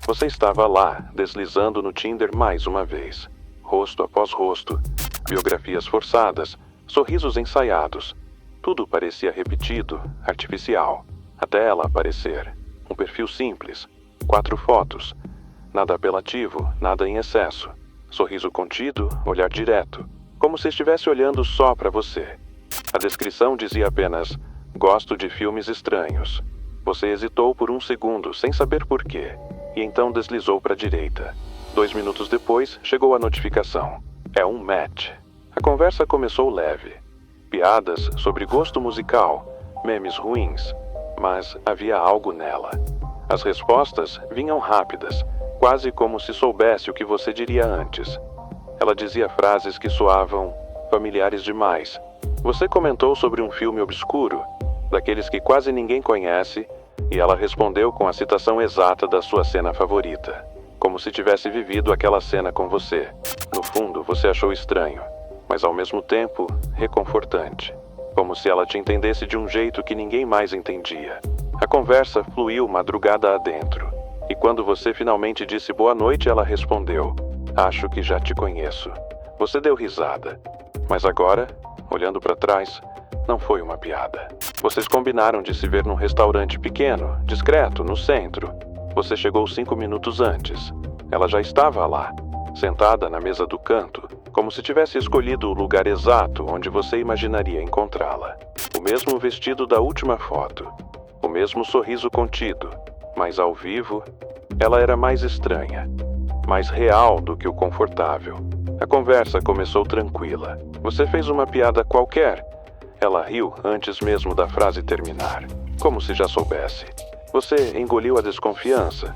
Você estava lá, deslizando no Tinder mais uma vez. Rosto após rosto, biografias forçadas, sorrisos ensaiados. Tudo parecia repetido, artificial, até ela aparecer. Um perfil simples, 4 fotos. Nada apelativo, nada em excesso. Sorriso contido, olhar direto, como se estivesse olhando só para você. A descrição dizia apenas: gosto de filmes estranhos. Você hesitou por um segundo, sem saber porquê, e então deslizou para a direita. 2 minutos depois, chegou a notificação. É um match. A conversa começou leve. Piadas sobre gosto musical, memes ruins, mas havia algo nela. As respostas vinham rápidas, quase como se soubesse o que você diria antes. Ela dizia frases que soavam familiares demais. Você comentou sobre um filme obscuro, daqueles que quase ninguém conhece, e ela respondeu com a citação exata da sua cena favorita, como se tivesse vivido aquela cena com você. No fundo, você achou estranho, mas ao mesmo tempo, reconfortante, como se ela te entendesse de um jeito que ninguém mais entendia. A conversa fluiu madrugada adentro, e quando você finalmente disse boa noite, ela respondeu: acho que já te conheço. Você deu risada, mas agora, olhando para trás, não foi uma piada. Vocês combinaram de se ver num restaurante pequeno, discreto, no centro. Você chegou 5 minutos antes. Ela já estava lá, sentada na mesa do canto, como se tivesse escolhido o lugar exato onde você imaginaria encontrá-la. O mesmo vestido da última foto, o mesmo sorriso contido, mas ao vivo, ela era mais estranha, mais real do que o confortável. A conversa começou tranquila. Você fez uma piada qualquer. Ela riu antes mesmo da frase terminar, como se já soubesse. Você engoliu a desconfiança.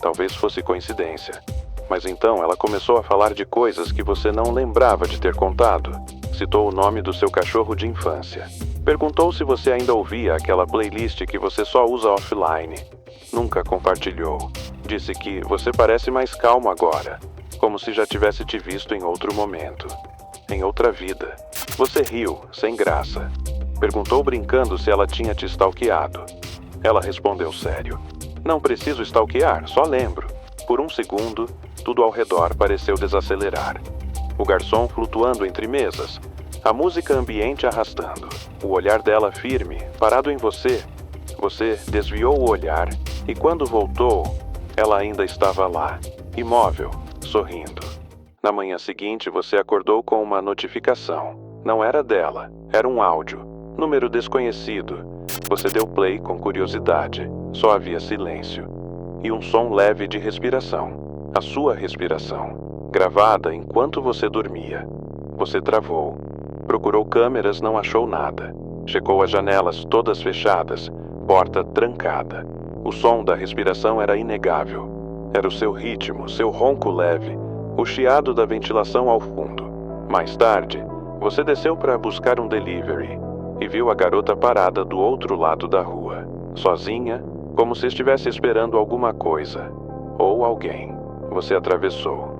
Talvez fosse coincidência. Mas então ela começou a falar de coisas que você não lembrava de ter contado. Citou o nome do seu cachorro de infância. Perguntou se você ainda ouvia aquela playlist que você só usa offline. Nunca compartilhou. Disse que você parece mais calmo agora, como se já tivesse te visto em outro momento, em outra vida. Você riu, sem graça. Perguntou brincando se ela tinha te stalkeado. Ela respondeu sério: não preciso stalkear, só lembro. Por um segundo, tudo ao redor pareceu desacelerar. O garçom flutuando entre mesas, a música ambiente arrastando, o olhar dela firme, parado em você. Você desviou o olhar e quando voltou, ela ainda estava lá, imóvel, sorrindo. Na manhã seguinte, você acordou com uma notificação. Não era dela, era um áudio, número desconhecido. Você deu play com curiosidade, só havia silêncio. E um som leve de respiração, a sua respiração, gravada enquanto você dormia. Você travou. Procurou câmeras, não achou nada. Checou as janelas todas fechadas, porta trancada. O som da respiração era inegável. Era o seu ritmo, seu ronco leve, o chiado da ventilação ao fundo. Mais tarde, você desceu para buscar um delivery e viu a garota parada do outro lado da rua, sozinha, como se estivesse esperando alguma coisa ou alguém. Você atravessou.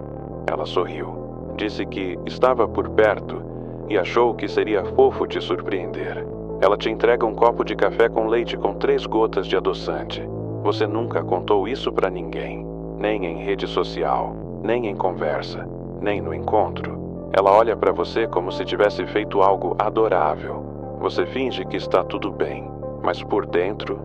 Ela sorriu. Disse que estava por perto e achou que seria fofo te surpreender. Ela te entrega um copo de café com leite com 3 gotas de adoçante. Você nunca contou isso para ninguém, nem em rede social, nem em conversa, nem no encontro. Ela olha para você como se tivesse feito algo adorável. Você finge que está tudo bem, mas por dentro,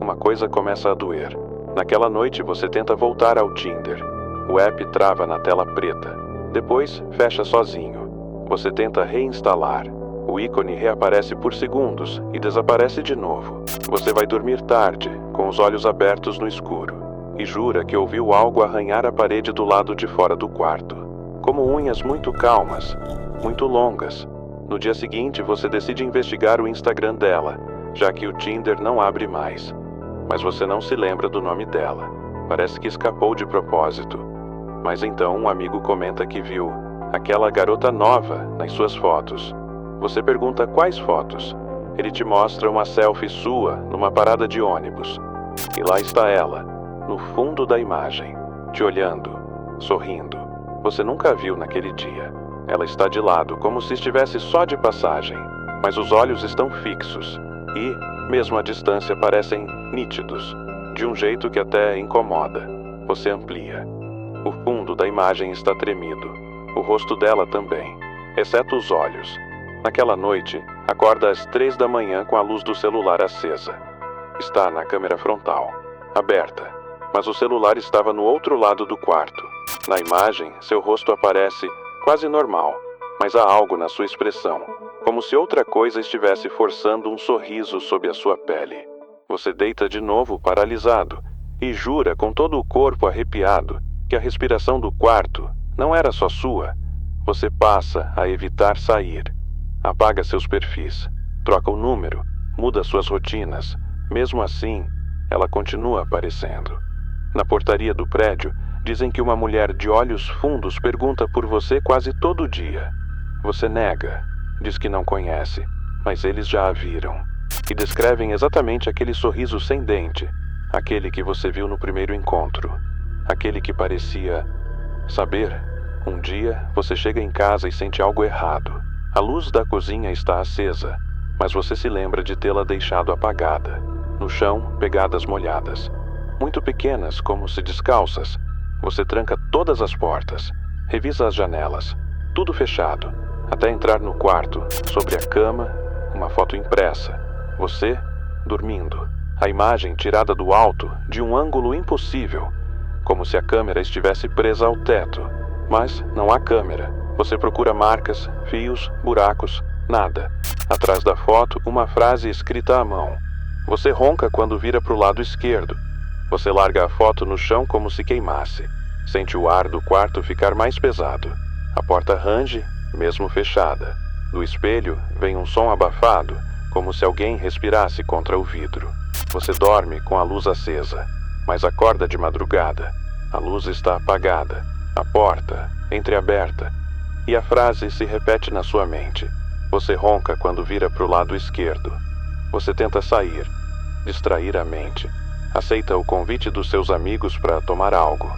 uma coisa começa a doer. Naquela noite você tenta voltar ao Tinder. O app trava na tela preta. Depois, fecha sozinho. Você tenta reinstalar. O ícone reaparece por segundos e desaparece de novo. Você vai dormir tarde, com os olhos abertos no escuro, e jura que ouviu algo arranhar a parede do lado de fora do quarto, como unhas muito calmas, muito longas. No dia seguinte, você decide investigar o Instagram dela, já que o Tinder não abre mais. Mas você não se lembra do nome dela. Parece que escapou de propósito. Mas então um amigo comenta que viu aquela garota nova nas suas fotos. Você pergunta quais fotos. Ele te mostra uma selfie sua numa parada de ônibus. E lá está ela, no fundo da imagem, te olhando, sorrindo. Você nunca a viu naquele dia. Ela está de lado, como se estivesse só de passagem. Mas os olhos estão fixos e, mesmo à distância, parecem nítidos, de um jeito que até incomoda. Você amplia. O fundo da imagem está tremido. O rosto dela também, exceto os olhos. Naquela noite, acorda às 3 da manhã com a luz do celular acesa. Está na câmera frontal, aberta, mas o celular estava no outro lado do quarto. Na imagem, seu rosto aparece quase normal, mas há algo na sua expressão, como se outra coisa estivesse forçando um sorriso sob a sua pele. Você deita de novo paralisado e jura com todo o corpo arrepiado que a respiração do quarto não era só sua. Você passa a evitar sair. Apaga seus perfis, troca o número, muda suas rotinas. Mesmo assim, ela continua aparecendo. Na portaria do prédio, dizem que uma mulher de olhos fundos pergunta por você quase todo dia. Você nega, diz que não conhece, mas eles já a viram. E descrevem exatamente aquele sorriso sem dente, aquele que você viu no primeiro encontro, aquele que parecia saber. Um dia, você chega em casa e sente algo errado. A luz da cozinha está acesa, mas você se lembra de tê-la deixado apagada. No chão, pegadas molhadas, muito pequenas, como se descalças. Você tranca todas as portas, revisa as janelas, tudo fechado, até entrar no quarto. Sobre a cama, uma foto impressa. Você, dormindo. A imagem tirada do alto, de um ângulo impossível, como se a câmera estivesse presa ao teto. Mas não há câmera. Você procura marcas, fios, buracos, nada. Atrás da foto, uma frase escrita à mão. Você ronca quando vira para o lado esquerdo. Você larga a foto no chão como se queimasse. Sente o ar do quarto ficar mais pesado. A porta range, mesmo fechada. Do espelho vem um som abafado, como se alguém respirasse contra o vidro. Você dorme com a luz acesa, mas acorda de madrugada. A luz está apagada, a porta entreaberta, e a frase se repete na sua mente. Você ronca quando vira para o lado esquerdo. Você tenta sair, distrair a mente. Aceita o convite dos seus amigos para tomar algo.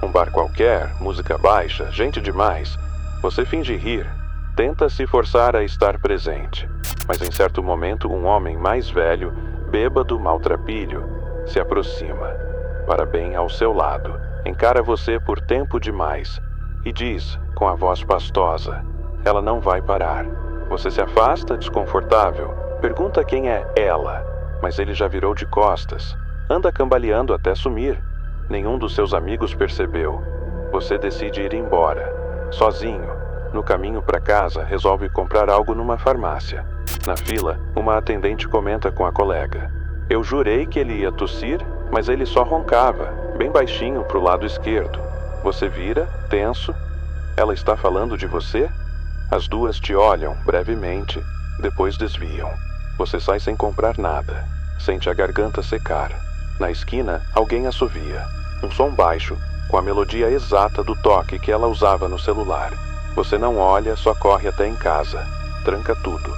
Um bar qualquer, música baixa, gente demais. Você finge rir, tenta se forçar a estar presente. Mas em certo momento, um homem mais velho, bêbado, maltrapilho, se aproxima, para bem ao seu lado. Encara você por tempo demais e diz, com a voz pastosa, ela não vai parar. Você se afasta, desconfortável, pergunta quem é ela, mas ele já virou de costas. Anda cambaleando até sumir. Nenhum dos seus amigos percebeu. Você decide ir embora, sozinho. No caminho para casa, resolve comprar algo numa farmácia. Na fila, uma atendente comenta com a colega. Eu jurei que ele ia tossir, mas ele só roncava, bem baixinho pro lado esquerdo. Você vira, tenso. Ela está falando de você? As duas te olham brevemente, depois desviam. Você sai sem comprar nada. Sente a garganta secar. Na esquina, alguém assovia. Um som baixo, com a melodia exata do toque que ela usava no celular. Você não olha, só corre até em casa. Tranca tudo.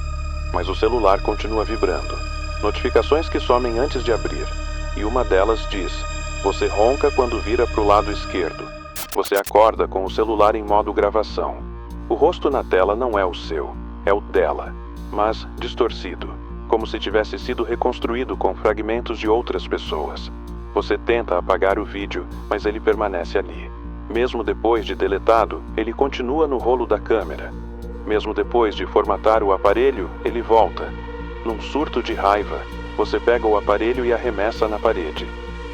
Mas o celular continua vibrando. Notificações que somem antes de abrir. E uma delas diz: você ronca quando vira para o lado esquerdo. Você acorda com o celular em modo gravação. O rosto na tela não é o seu, é o dela, mas distorcido, como se tivesse sido reconstruído com fragmentos de outras pessoas. Você tenta apagar o vídeo, mas ele permanece ali. Mesmo depois de deletado, ele continua no rolo da câmera. Mesmo depois de formatar o aparelho, ele volta. Num surto de raiva, você pega o aparelho e arremessa na parede.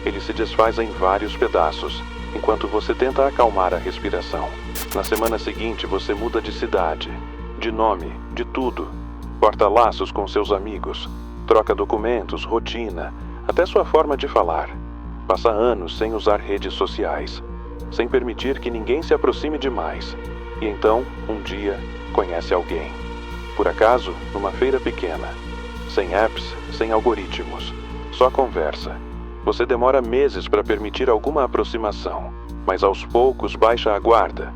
Ele se desfaz em vários pedaços, enquanto você tenta acalmar a respiração. Na semana seguinte, você muda de cidade, de nome, de tudo. Corta laços com seus amigos, troca documentos, rotina, até sua forma de falar. Passa anos sem usar redes sociais, sem permitir que ninguém se aproxime demais. E então, um dia, conhece alguém. Por acaso, numa feira pequena. Sem apps, sem algoritmos. Só conversa. Você demora meses para permitir alguma aproximação, mas aos poucos baixa a guarda.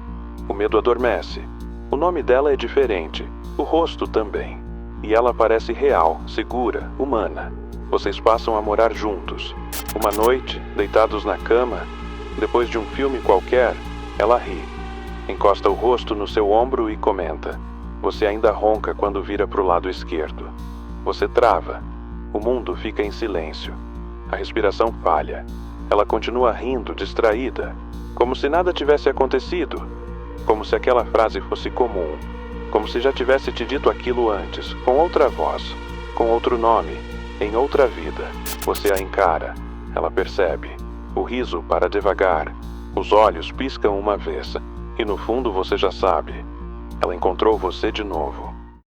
O medo adormece. O nome dela é diferente, o rosto também. E ela parece real, segura, humana. Vocês passam a morar juntos. Uma noite, deitados na cama, depois de um filme qualquer, ela ri. Encosta o rosto no seu ombro e comenta. Você ainda ronca quando vira para o lado esquerdo. Você trava. O mundo fica em silêncio. A respiração falha. Ela continua rindo, distraída, como se nada tivesse acontecido, como se aquela frase fosse comum, como se já tivesse te dito aquilo antes, com outra voz, com outro nome, em outra vida. Você a encara, ela percebe. O riso para devagar, os olhos piscam uma vez, e no fundo você já sabe. Ela encontrou você de novo.